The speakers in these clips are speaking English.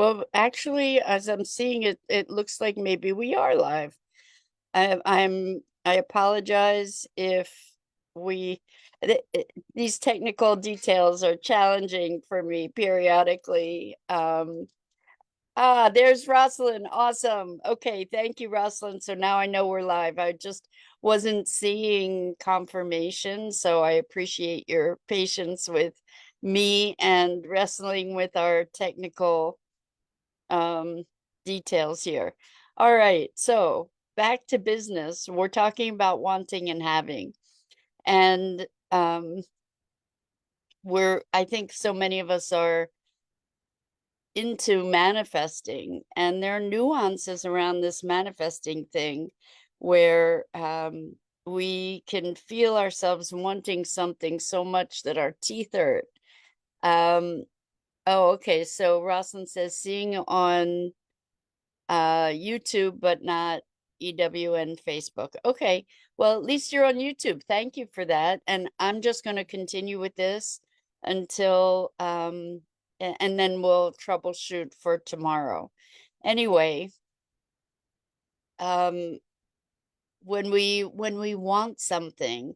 Well, actually, as I'm seeing it, it looks like maybe we are live. I apologize if we these technical details are challenging for me periodically. There's Rosalind. Awesome. Okay, thank you, Rosalind. So now I know we're live. I just wasn't seeing confirmation, so I appreciate your patience with me and wrestling with our technical um, details here. All right, so back to business. We're talking about wanting and having. And I think so many of us are into manifesting, and there are nuances around this manifesting thing where we can feel ourselves wanting something so much that our teeth hurt. Um, oh, okay. So Rosalind says seeing on YouTube, but not EWN Facebook. Okay. Well, at least you're on YouTube. Thank you for that. And I'm just going to continue with this until, and then we'll troubleshoot for tomorrow. Anyway, um, when we want something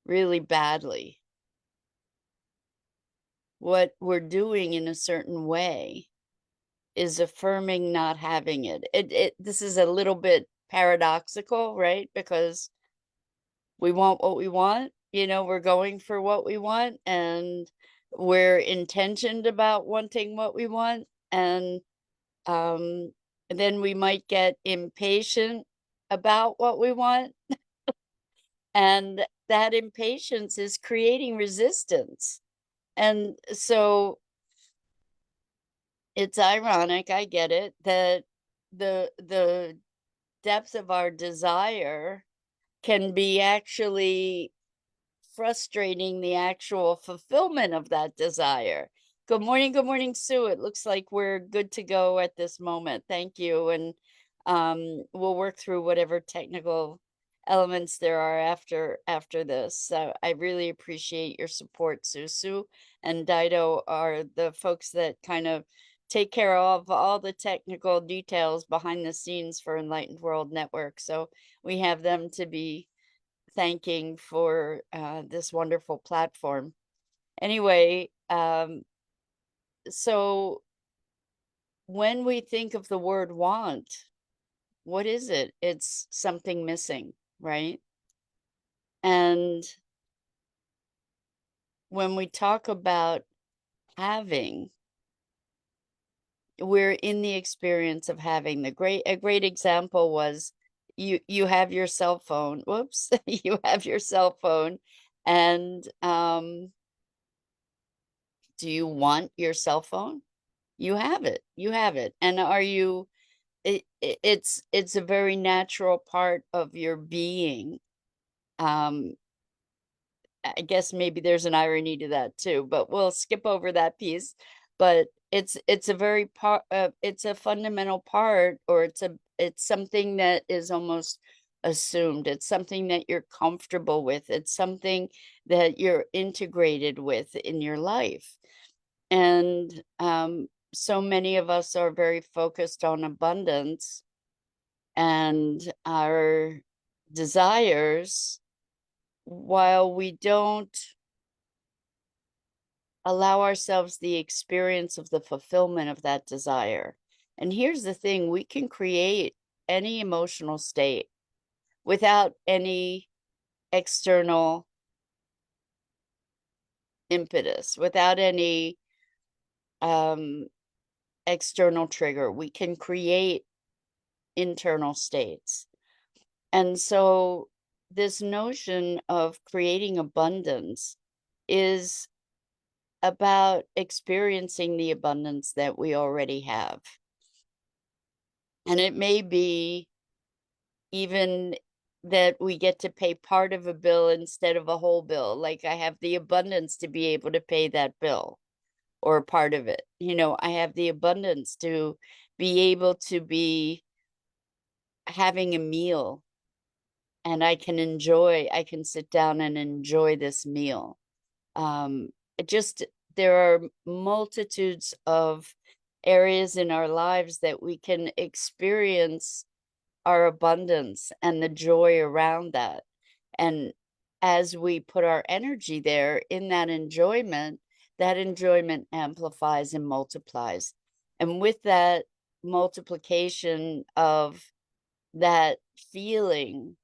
really badly, what we're doing in a certain way is affirming not having it. This is a little bit paradoxical, right? Because we want what we want, we're going for what we want, and we're intentioned about wanting what we want. And then we might get impatient about what we want. And that impatience is creating resistance. And so it's ironic, I get it, that the depth of our desire can be actually frustrating the actual fulfillment of that desire. Good morning, Sue. It looks like we're good to go at this moment. Thank you. And we'll work through whatever technical elements there are after this. So I really appreciate your support, Sue. Sue and Dido are the folks that kind of take care of all the technical details behind the scenes for Enlightened World Network. So we have them to be thanking for this wonderful platform. Anyway, so when we think of the word want, what is it? It's something missing, right? And when we talk about having, we're in the experience of having. A great example was you have your cell phone. Whoops, you have your cell phone, and do you want your cell phone? You have it. You have it. And are you it's a very natural part of your being. I guess maybe there's an irony to that too, but we'll skip over that piece. But it's a very part it's a fundamental part, or it's something that is almost assumed. It's something that you're comfortable with. It's something that you're integrated with in your life. And so many of us are very focused on abundance and our desires, while we don't allow ourselves the experience of the fulfillment of that desire. And here's the thing, we can create any emotional state without any external impetus, without any external trigger. We can create internal states. And so this notion of creating abundance is about experiencing the abundance that we already have. And it may be even that we get to pay part of a bill instead of a whole bill. Like I have the abundance to be able to pay that bill or part of it. I have the abundance to be able to be having a meal, and I can sit down and enjoy this meal. There are multitudes of areas in our lives that we can experience our abundance and the joy around that. And as we put our energy there in that enjoyment amplifies and multiplies. And with that multiplication of that feeling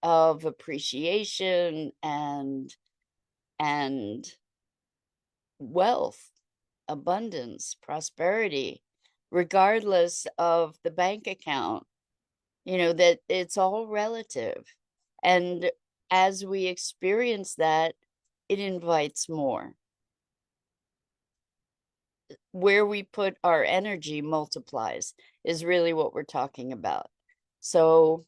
of appreciation and wealth, abundance, prosperity, regardless of the bank account, that it's all relative. And as we experience that, it invites more. Where we put our energy multiplies is really what we're talking about. So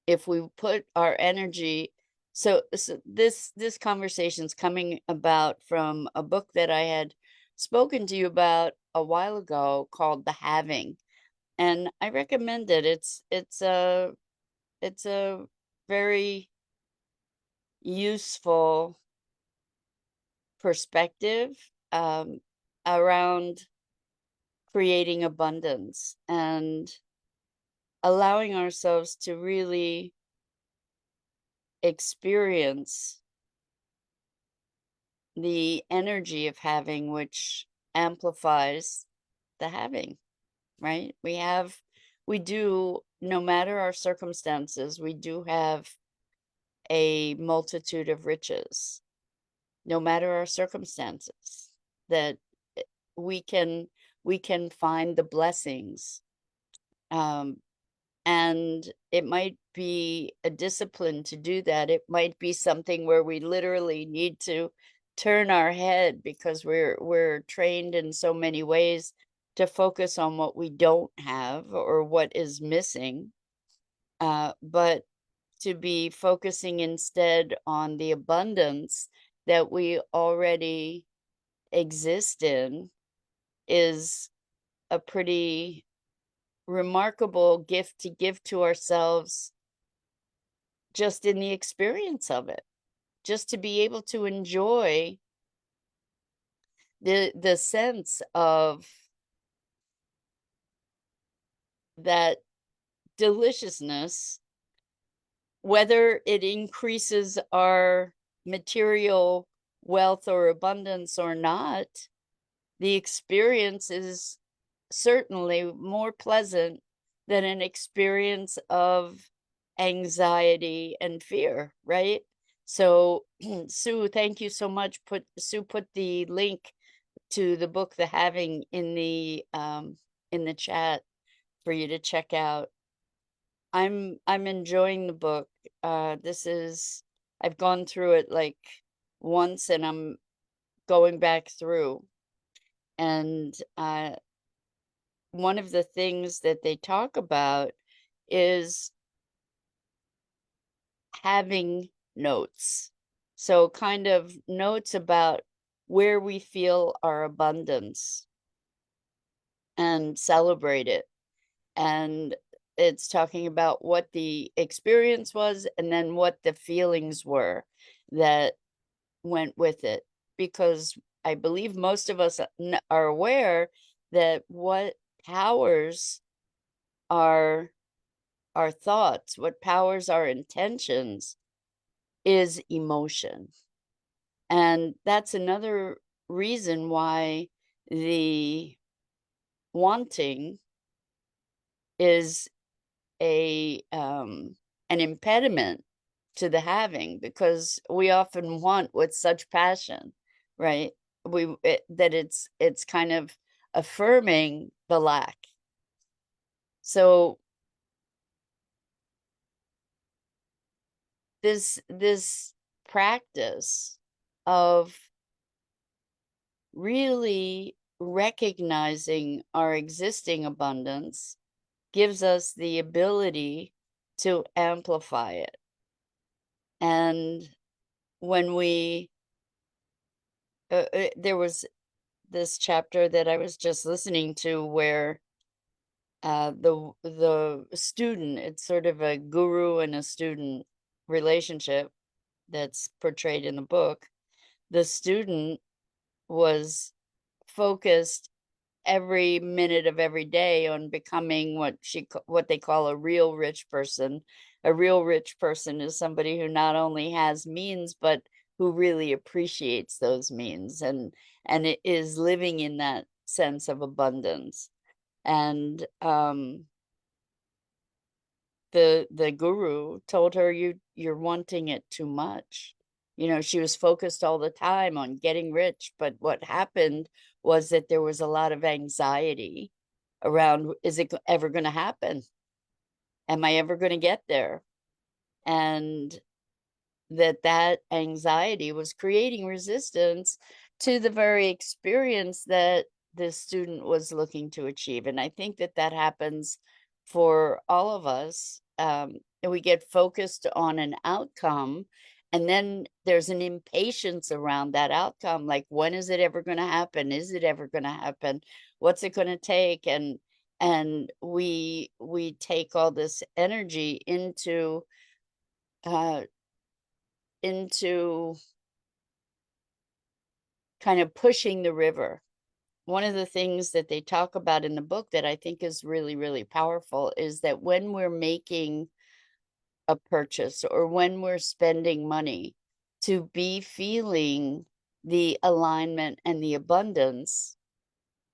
if we put our energy, so this conversation's coming about from a book that I had spoken to you about a while ago called The Having, and I recommend it. It's a very useful perspective around creating abundance and allowing ourselves to really experience the energy of having, which amplifies the having, right? We do, no matter our circumstances, we do have a multitude of riches, no matter our circumstances, that eh, we can we can find the blessings. Um, and it might be a discipline to do that. It might be something where we literally need to turn our head because we're trained in so many ways to focus on what we don't have or what is missing. But to be focusing instead on the abundance that we already exist in is a pretty remarkable gift to give to ourselves just in the experience of it, just to be able to enjoy the sense of that deliciousness, whether it increases our material wealth or abundance or not. The experience is certainly more pleasant than an experience of anxiety and fear, right? So, Sue, thank you so much. Sue put the link to the book The Having in the chat for you to check out. I'm enjoying the book. This is I've gone through it like once and I'm going back through. And one of the things that they talk about is having notes. So, kind of notes about where we feel our abundance and celebrate it. And it's talking about what the experience was and then what the feelings were that went with it. Because I believe most of us are aware that what powers our thoughts, what powers our intentions is emotion. And that's another reason why the wanting is an impediment to the having, because we often want with such passion, right? That it's kind of affirming the lack. So this practice of really recognizing our existing abundance gives us the ability to amplify it. And when there was this chapter that I was just listening to where the student, it's sort of a guru and a student relationship that's portrayed in the book. The student was focused every minute of every day on becoming what they call a real rich person. A real rich person is somebody who not only has means, but who really appreciates those means, and it is living in that sense of abundance. And the guru told her, you're wanting it too much. You know, she was focused all the time on getting rich, but what happened was that there was a lot of anxiety around, is it ever going to happen? Am I ever going to get there? And that anxiety was creating resistance to the very experience that the student was looking to achieve. And I think that happens for all of us. And we get focused on an outcome, and then there's an impatience around that outcome. Like, when is it ever going to happen? Is it ever going to happen? What's it going to take? And we take all this energy uh, into kind of pushing the river. One of the things that they talk about in the book that I think is really, really powerful is that when we're making a purchase or when we're spending money, to be feeling the alignment and the abundance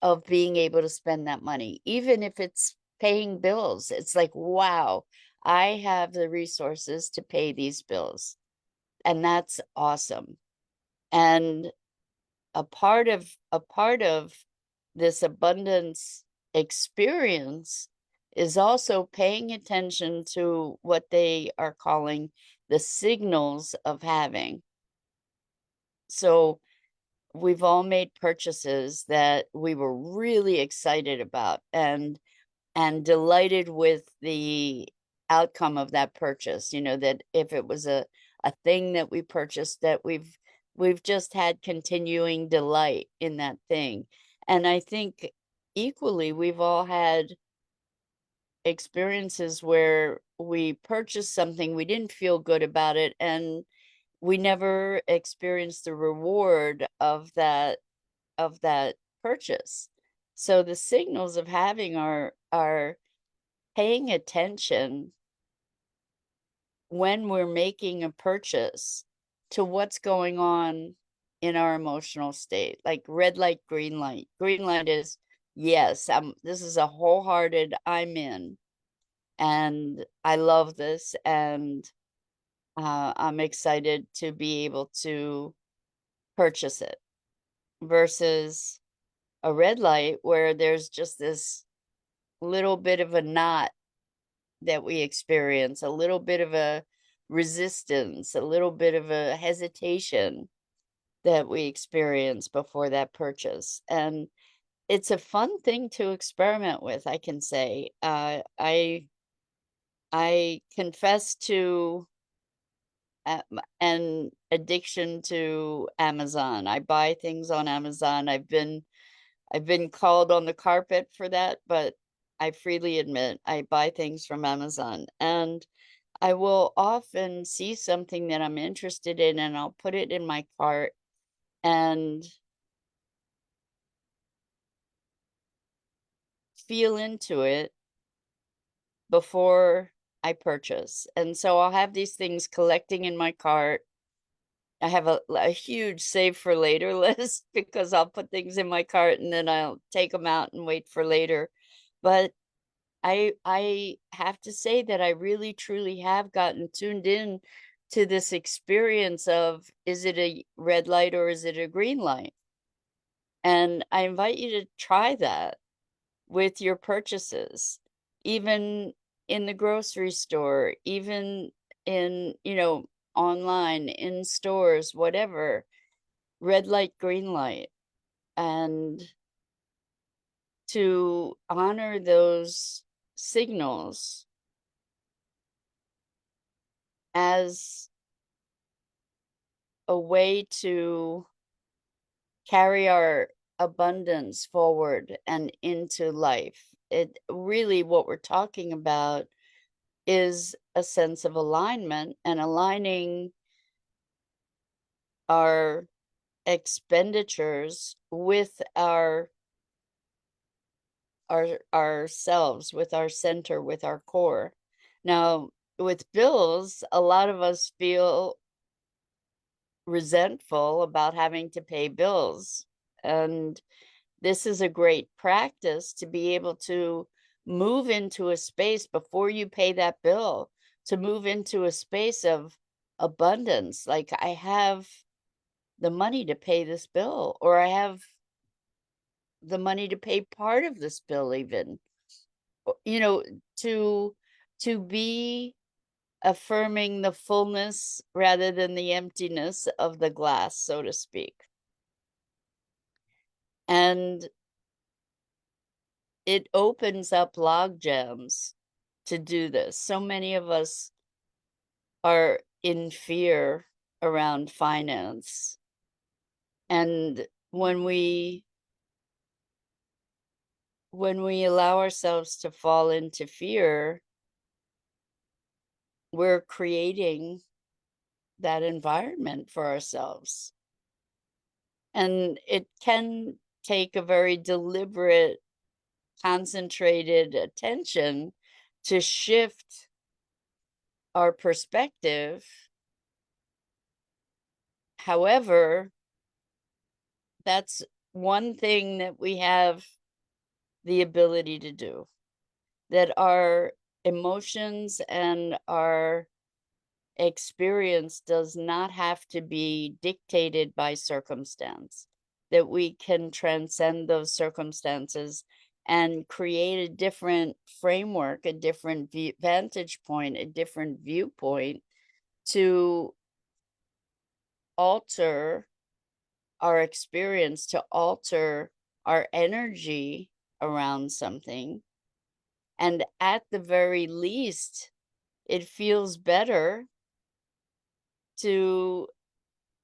of being able to spend that money, even if it's paying bills. It's like, wow, I have the resources to pay these bills. And that's awesome. And a part of this abundance experience is also paying attention to what they are calling the signals of having. So we've all made purchases that we were really excited about and delighted with the outcome of that purchase. You know, that if it was a thing that we purchased, that we've just had continuing delight in that thing. And I think equally we've all had experiences where we purchased something, we didn't feel good about it, and we never experienced the reward of that purchase. So the signals of having are paying attention when we're making a purchase to what's going on in our emotional state. Like red light, green light. Green light is, yes, this is a wholehearted, I'm in, and I love this, and I'm excited to be able to purchase it. Versus a red light where there's just this little bit of a knot that we experience, a little bit of a resistance, a little bit of a hesitation that we experience before that purchase. And it's a fun thing to experiment with, I can say. I confess to an addiction to Amazon. I buy things on Amazon. I've been called on the carpet for that, but I freely admit I buy things from Amazon. And I will often see something that I'm interested in and I'll put it in my cart and feel into it before I purchase. And so I'll have these things collecting in my cart. I have a huge save for later list because I'll put things in my cart and then I'll take them out and wait for later. But I have to say that I really truly have gotten tuned in to this experience of, is it a red light or is it a green light? And I invite you to try that with your purchases, even in the grocery store, even in, online, in stores, whatever, red light, green light, and to honor those signals as a way to carry our abundance forward and into life. It really, what we're talking about is a sense of alignment and aligning our expenditures with our ourselves, with our center, with our core. Now, with bills, a lot of us feel resentful about having to pay bills. And this is a great practice to be able to move into a space before you pay that bill, to move into a space of abundance. Like, I have the money to pay this bill, or I have the money to pay part of this bill, even. You know, to be affirming the fullness rather than the emptiness of the glass, so to speak. And it opens up log jams to do this. So many of us are in fear around finance. And when we allow ourselves to fall into fear, we're creating that environment for ourselves. And it can take a very deliberate, concentrated attention to shift our perspective. However, that's one thing that we have the ability to do, that our emotions and our experience does not have to be dictated by circumstance, that we can transcend those circumstances and create a different framework, a different vantage point, a different viewpoint to alter our experience, to alter our energy around something. And at the very least, it feels better to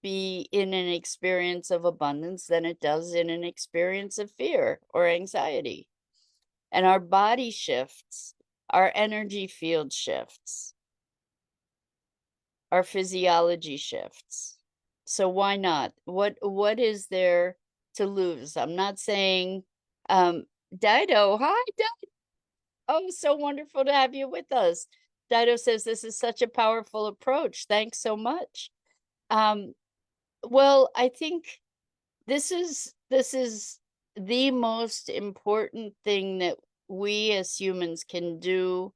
be in an experience of abundance than it does in an experience of fear or anxiety. And our body shifts, our energy field shifts, our physiology shifts. So why not? What is there to lose? I'm not saying Dido, hi Dido. Oh, so wonderful to have you with us. Dido says this is such a powerful approach. Thanks so much. Um, well, I think this is the most important thing that we as humans can do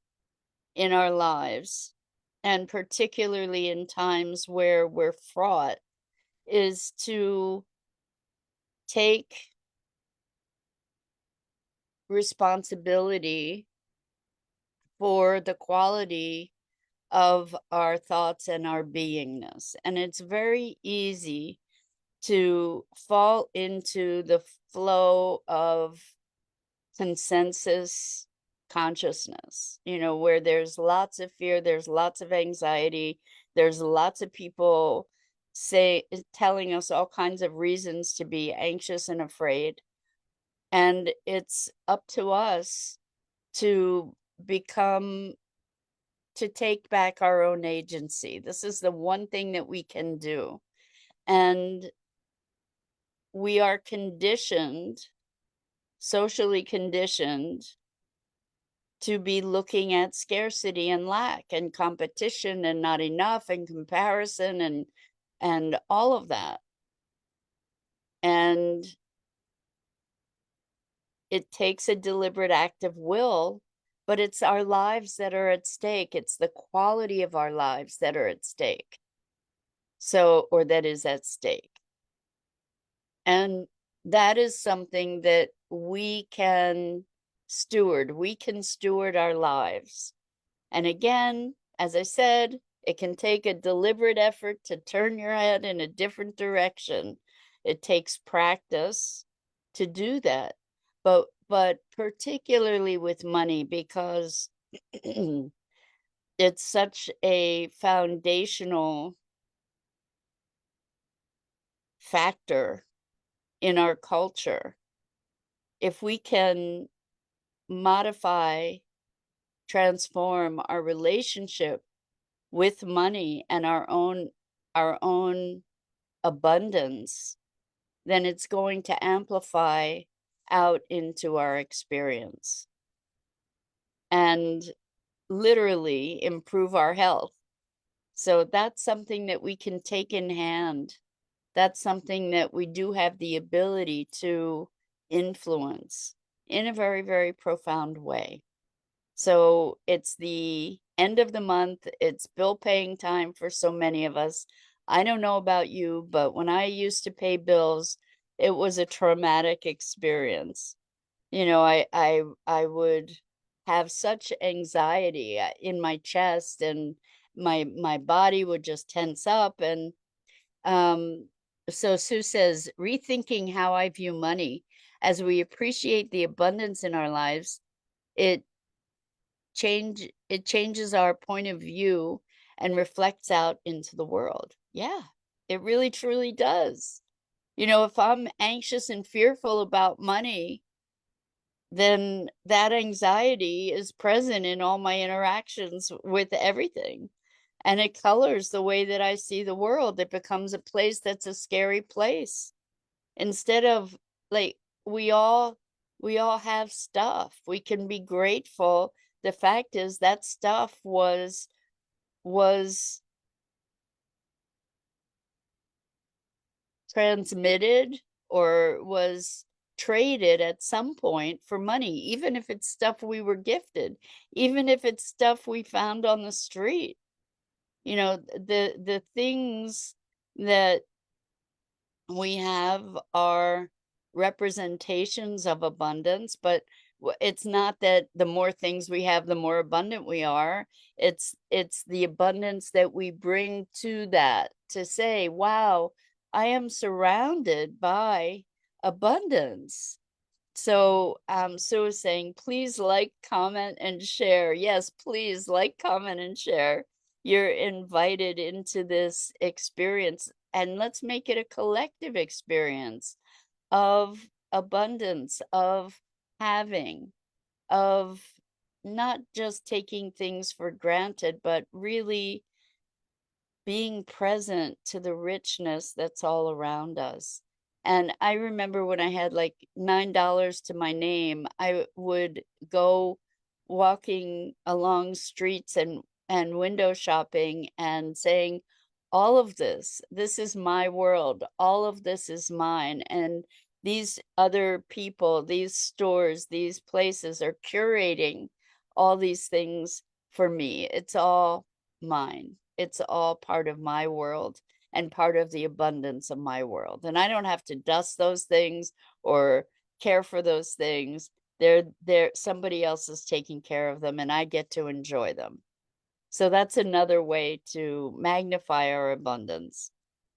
in our lives, and particularly in times where we're fraught, is to take responsibility for the quality of our thoughts and our beingness. And it's very easy to fall into the flow of consensus consciousness, where there's lots of fear, there's lots of anxiety, there's lots of people telling us all kinds of reasons to be anxious and afraid. And it's up to us to become to take back our own agency. This is the one thing that we can do. And we are conditioned, socially conditioned, to be looking at scarcity and lack and competition and not enough and comparison and all of that. And it takes a deliberate act of will, but it's our lives that are at stake. It's the quality of our lives that are at stake. Or that is at stake. And that is something that we can steward. We can steward our lives. And again, as I said, it can take a deliberate effort to turn your head in a different direction. It takes practice to do that. But particularly with money, because it's such a foundational factor in our culture. If we can modify, transform our relationship with money and our own abundance, then it's going to amplify out into our experience and literally improve our health. So that's something that we can take in hand. That's something that we do have the ability to influence in a very, very profound way. So it's the end of the month, it's bill paying time for so many of us. I don't know about you, but when I used to pay bills, it was a traumatic experience. I would have such anxiety in my chest, and my body would just tense up. And um so Sue says, rethinking how I view money. As we appreciate the abundance in our lives, it it changes our point of view and reflects out into the world. Yeah, it really truly does. If I'm anxious and fearful about money, then that anxiety is present in all my interactions with everything. And it colors the way that I see the world. It becomes a place that's a scary place. Instead of, like, we all we all have stuff. We can be grateful. The fact is that stuff was transmitted or was traded at some point for money, even if it's stuff we were gifted, even if it's stuff we found on the street. The things that we have are representations of abundance, but it's not that the more things we have, the more abundant we are. It's the abundance that we bring to that, to say, wow, I am surrounded by abundance. So Sue is saying, please like, comment, and share. Yes, please like, comment, and share. You're invited into this experience, and let's make it a collective experience of abundance, of having, of not just taking things for granted, but really being present to the richness that's all around us. And I remember when I had like $9 to my name, I would go walking along streets and window shopping and saying, all of this is my world. All of this is mine. And these other people, these stores, these places are curating all these things for me. It's all mine. It's all part of my world and part of the abundance of my world. And I don't have to dust those things or care for those things. They're somebody else is taking care of them, and I get to enjoy them. So that's another way to magnify our abundance.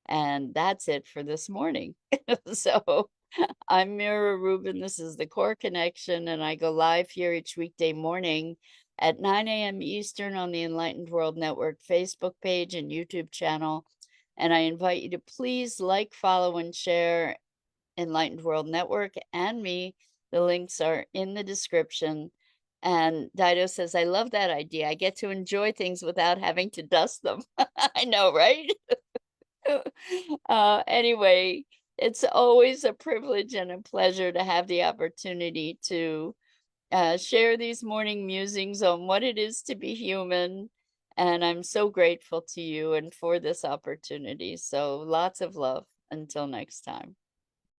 And that's it for this morning. So I'm Mira Rubin. This is the Core Connection, and I go live here each weekday morning at 9 a.m. Eastern on the Enlightened World Network Facebook page and YouTube channel. And I invite you to please like, follow, and share Enlightened World Network and me. The links are in the description. And Dido says, I love that idea. I get to enjoy things without having to dust them. I know, right? Anyway, it's always a privilege and a pleasure to have the opportunity to share these morning musings on what it is to be human. And I'm so grateful to you and for this opportunity. So lots of love. Until next time.